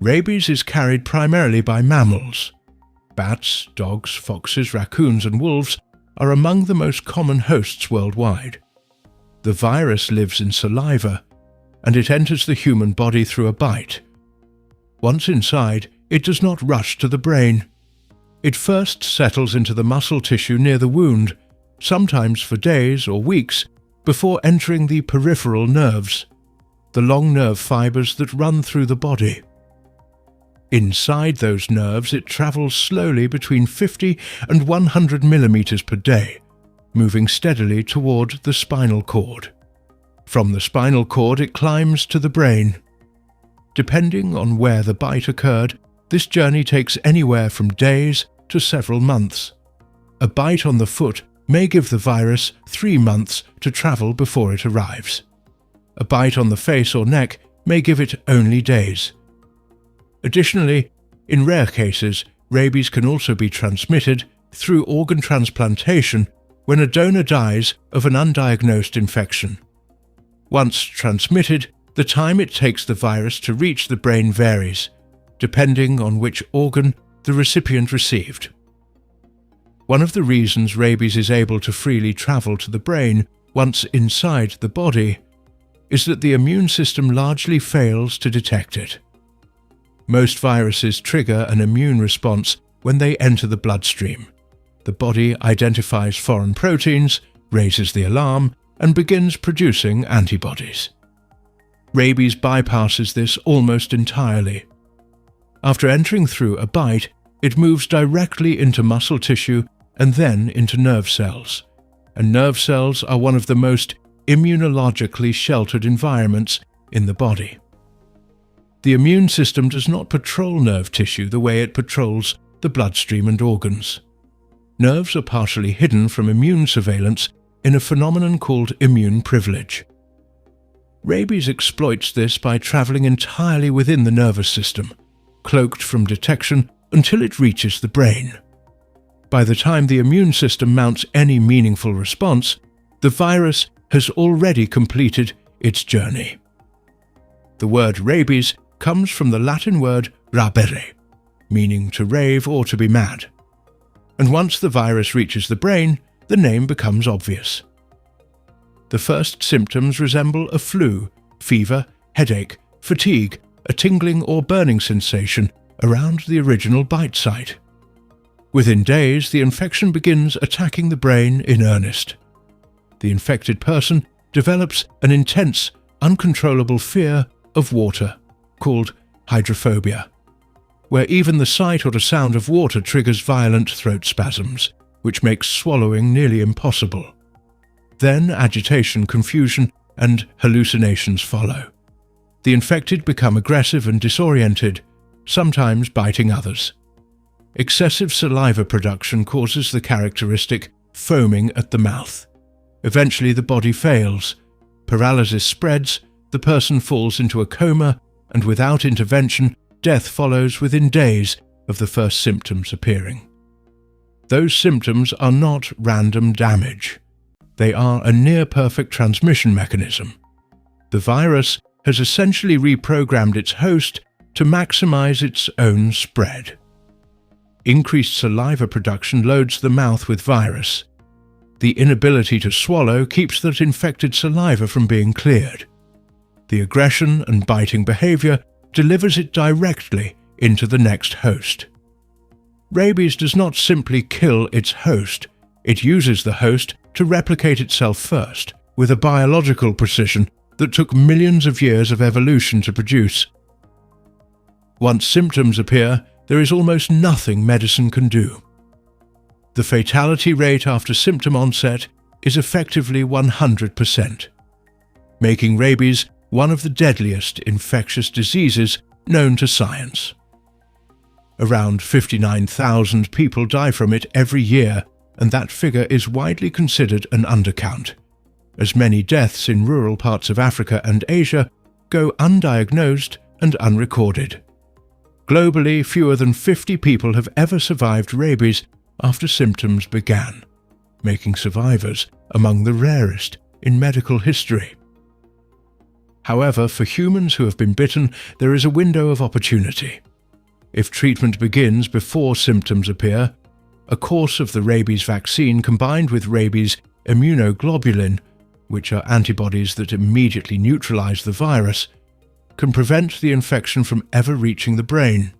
Rabies is carried primarily by mammals. Bats, dogs, foxes, raccoons and wolves are among the most common hosts worldwide. The virus lives in saliva, and it enters the human body through a bite. Once inside, it does not rush to the brain. It first settles into the muscle tissue near the wound, sometimes for days or weeks, before entering the peripheral nerves, the long nerve fibers that run through the body. Inside those nerves, it travels slowly between 50 and 100 millimeters per day, moving steadily toward the spinal cord. From the spinal cord, it climbs to the brain. Depending on where the bite occurred, this journey takes anywhere from days to several months. A bite on the foot may give the virus 3 months to travel before it arrives. A bite on the face or neck may give it only days. Additionally, in rare cases, rabies can also be transmitted through organ transplantation when a donor dies of an undiagnosed infection. Once transmitted, the time it takes the virus to reach the brain varies, depending on which organ the recipient received. One of the reasons rabies is able to freely travel to the brain once inside the body is that the immune system largely fails to detect it. Most viruses trigger an immune response when they enter the bloodstream. The body identifies foreign proteins, raises the alarm, and begins producing antibodies. Rabies bypasses this almost entirely. After entering through a bite, it moves directly into muscle tissue and then into nerve cells. And nerve cells are one of the most immunologically sheltered environments in the body. The immune system does not patrol nerve tissue the way it patrols the bloodstream and organs. Nerves are partially hidden from immune surveillance in a phenomenon called immune privilege. Rabies exploits this by traveling entirely within the nervous system, cloaked from detection until it reaches the brain. By the time the immune system mounts any meaningful response, the virus has already completed its journey. The word rabies comes from the Latin word rabere, meaning to rave or to be mad. And once the virus reaches the brain, the name becomes obvious. The first symptoms resemble a flu, fever, headache, fatigue, a tingling or burning sensation around the original bite site. Within days, the infection begins attacking the brain in earnest. The infected person develops an intense, uncontrollable fear of water, called hydrophobia, where even the sight or the sound of water triggers violent throat spasms, which makes swallowing nearly impossible. Then agitation, confusion, and hallucinations follow. The infected become aggressive and disoriented, sometimes biting others. Excessive saliva production causes the characteristic foaming at the mouth. Eventually the body fails, paralysis spreads, the person falls into a coma, and without intervention, death follows within days of the first symptoms appearing. Those symptoms are not random damage. They are a near-perfect transmission mechanism. The virus has essentially reprogrammed its host to maximize its own spread. Increased saliva production loads the mouth with virus. The inability to swallow keeps that infected saliva from being cleared. The aggression and biting behavior delivers it directly into the next host. Rabies does not simply kill its host, it uses the host to replicate itself first, with a biological precision that took millions of years of evolution to produce. Once symptoms appear, there is almost nothing medicine can do. The fatality rate after symptom onset is effectively 100%, making rabies one of the deadliest infectious diseases known to science. Around 59,000 people die from it every year, and that figure is widely considered an undercount, as many deaths in rural parts of Africa and Asia go undiagnosed and unrecorded. Globally, fewer than 50 people have ever survived rabies after symptoms began, making survivors among the rarest in medical history. However, for humans who have been bitten, there is a window of opportunity. If treatment begins before symptoms appear, a course of the rabies vaccine combined with rabies immunoglobulin, which are antibodies that immediately neutralize the virus, can prevent the infection from ever reaching the brain.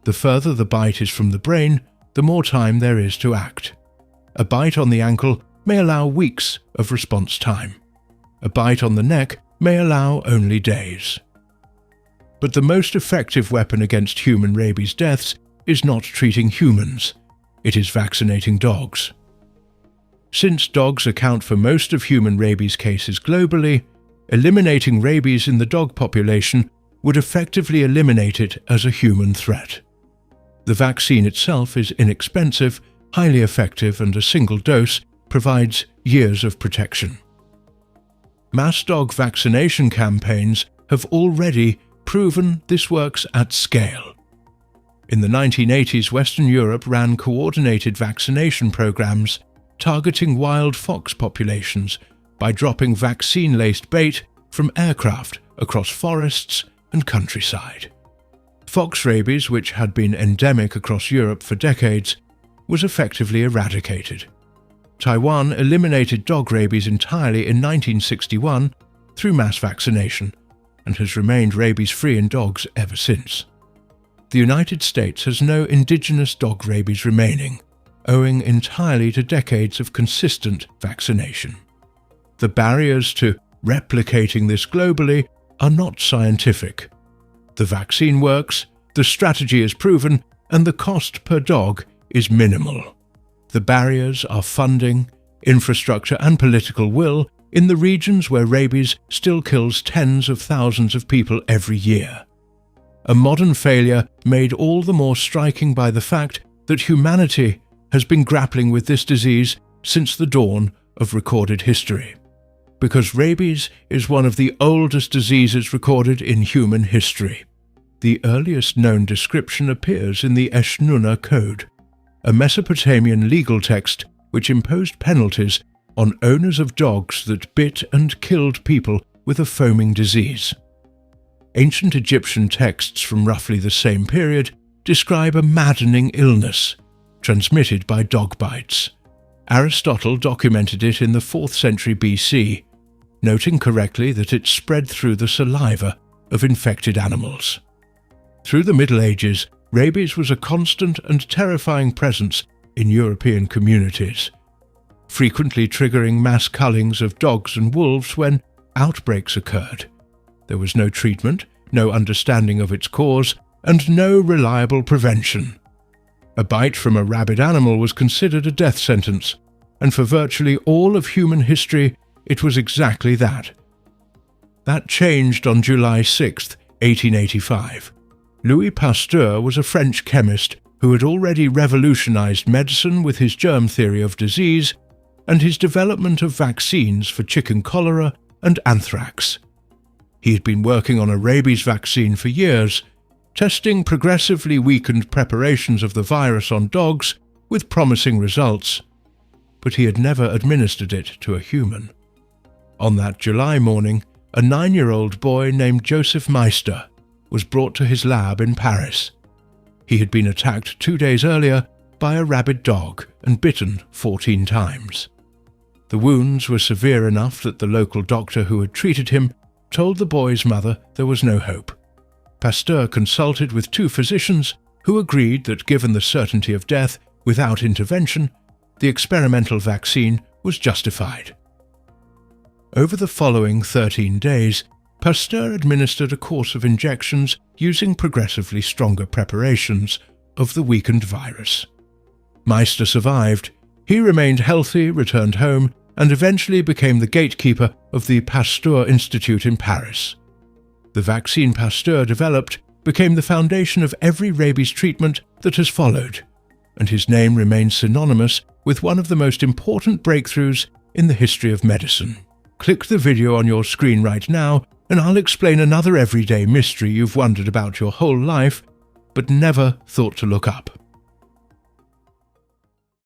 The further the bite is from the brain, the more time there is to act. A bite on the ankle may allow weeks of response time. A bite on the neck may allow only days. But the most effective weapon against human rabies deaths is not treating humans. It is vaccinating dogs. Since dogs account for most of human rabies cases globally, eliminating rabies in the dog population would effectively eliminate it as a human threat. The vaccine itself is inexpensive, highly effective, and a single dose provides years of protection. Mass dog vaccination campaigns have already proven this works at scale. In the 1980s, Western Europe ran coordinated vaccination programs targeting wild fox populations by dropping vaccine-laced bait from aircraft across forests and countryside. Fox rabies, which had been endemic across Europe for decades, was effectively eradicated. Taiwan eliminated dog rabies entirely in 1961 through mass vaccination and has remained rabies-free in dogs ever since. The United States has no indigenous dog rabies remaining, owing entirely to decades of consistent vaccination. The barriers to replicating this globally are not scientific. The vaccine works, the strategy is proven, and the cost per dog is minimal. The barriers are funding, infrastructure, and political will in the regions where rabies still kills tens of thousands of people every year. A modern failure made all the more striking by the fact that humanity has been grappling with this disease since the dawn of recorded history. Because rabies is one of the oldest diseases recorded in human history. The earliest known description appears in the Eshnunna Code, a Mesopotamian legal text which imposed penalties on owners of dogs that bit and killed people with a foaming disease. Ancient Egyptian texts from roughly the same period describe a maddening illness transmitted by dog bites. Aristotle documented it in the 4th century BC, noting correctly that it spread through the saliva of infected animals. Through the Middle Ages, rabies was a constant and terrifying presence in European communities, frequently triggering mass cullings of dogs and wolves when outbreaks occurred. There was no treatment, no understanding of its cause, and no reliable prevention. A bite from a rabid animal was considered a death sentence, and for virtually all of human history, it was exactly that. That changed on July 6, 1885. Louis Pasteur was a French chemist who had already revolutionized medicine with his germ theory of disease and his development of vaccines for chicken cholera and anthrax. He had been working on a rabies vaccine for years, testing progressively weakened preparations of the virus on dogs with promising results, but he had never administered it to a human. On that July morning, a 9-year-old boy named Joseph Meister was brought to his lab in Paris. He had been attacked 2 days earlier by a rabid dog and bitten 14 times. The wounds were severe enough that the local doctor who had treated him told the boy's mother there was no hope. Pasteur consulted with 2 physicians who agreed that given the certainty of death without intervention, the experimental vaccine was justified. Over the following 13 days, Pasteur administered a course of injections using progressively stronger preparations of the weakened virus. Meister survived. He remained healthy, returned home, and eventually became the gatekeeper of the Pasteur Institute in Paris. The vaccine Pasteur developed became the foundation of every rabies treatment that has followed, and his name remains synonymous with one of the most important breakthroughs in the history of medicine. Click the video on your screen right now, and I'll explain another everyday mystery you've wondered about your whole life, but never thought to look up.